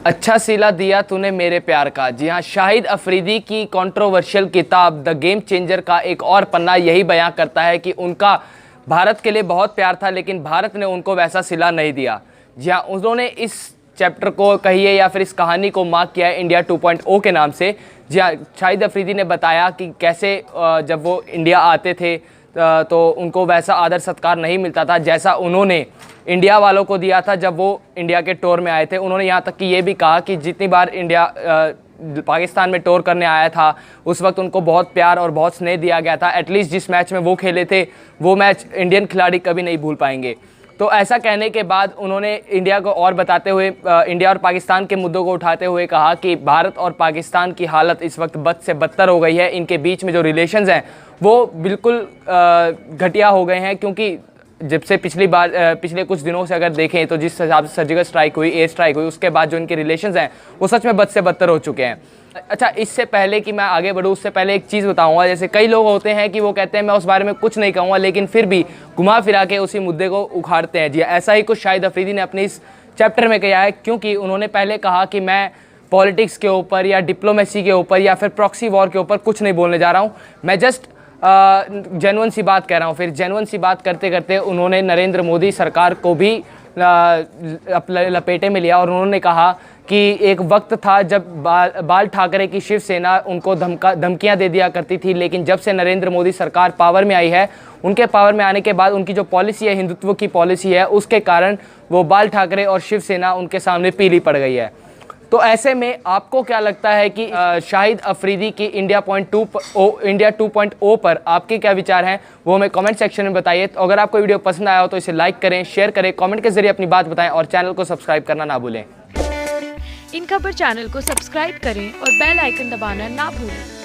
अच्छा सिला दिया तूने मेरे प्यार का। जी हाँ, शाहिद अफरीदी की कंट्रोवर्शियल किताब द गेम चेंजर का एक और पन्ना यही बयां करता है कि उनका भारत के लिए बहुत प्यार था, लेकिन भारत ने उनको वैसा सिला नहीं दिया। जी हाँ, उन्होंने इस चैप्टर को कहिए या फिर इस कहानी को मार्क किया है इंडिया 2.0 के नाम से। जी हाँ, शाहिद अफरीदी ने बताया कि कैसे जब वो इंडिया आते थे तो उनको वैसा आदर सत्कार नहीं मिलता था जैसा उन्होंने इंडिया वालों को दिया था जब वो इंडिया के टूर में आए थे। उन्होंने यहाँ तक कि ये भी कहा कि जितनी बार इंडिया पाकिस्तान में टूर करने आया था उस वक्त उनको बहुत प्यार और बहुत स्नेह दिया गया था। एटलीस्ट जिस मैच में वो खेले थे वो मैच इंडियन खिलाड़ी कभी नहीं भूल पाएंगे। तो ऐसा कहने के बाद उन्होंने इंडिया को और बताते हुए इंडिया और पाकिस्तान के मुद्दों को उठाते हुए कहा कि भारत और पाकिस्तान की हालत इस वक्त बद से बदतर हो गई है। इनके बीच में जो रिलेशंस हैं वो बिल्कुल घटिया हो गए हैं, क्योंकि जब से पिछले कुछ दिनों से अगर देखें तो जिस हिसाब से सर्जिकल स्ट्राइक हुई, एयर स्ट्राइक हुई, उसके बाद जो इनके रिलेशंस हैं वो सच में बद से बदतर हो चुके हैं। अच्छा, इससे पहले कि मैं आगे बढ़ूँ उससे पहले एक चीज़ बताऊंगा। जैसे कई लोग होते हैं कि वो कहते हैं मैं उस बारे में कुछ नहीं कहूँगा, लेकिन फिर भी घुमा फिरा के उसी मुद्दे को उखाड़ते हैं। जी, ऐसा ही कुछ शाहिद अफरीदी ने अपने इस चैप्टर में किया है, क्योंकि उन्होंने पहले कहा कि मैं पॉलिटिक्स के ऊपर या डिप्लोमेसी के ऊपर या फिर प्रॉक्सी वॉर के ऊपर कुछ नहीं बोलने जा रहा हूँ, मैं जस्ट जेन्युइन सी बात कह रहा हूँ। फिर जेन्युइन सी बात करते करते उन्होंने नरेंद्र मोदी सरकार को भी लपेटे में लिया और उन्होंने कहा कि एक वक्त था जब बाल ठाकरे की शिवसेना उनको धमकियां दे दिया करती थी, लेकिन जब से नरेंद्र मोदी सरकार पावर में आई है, उनके पावर में आने के बाद उनकी जो पॉलिसी है, हिंदुत्व की पॉलिसी है, उसके कारण वो बाल ठाकरे और शिवसेना उनके सामने पीली पड़ गई है। तो ऐसे में आपको क्या लगता है कि शाहिद अफरीदी की इंडिया 2.0 पर आपके क्या विचार हैं, वो हमें कमेंट सेक्शन में बताइए। तो अगर आपको वीडियो पसंद आया हो तो इसे लाइक करें, शेयर करें, कमेंट के जरिए अपनी बात बताएं और चैनल को सब्सक्राइब करना ना भूलें। इन खबर चैनल को सब्सक्राइब करें और बेल आइकन दबाना ना भूलें।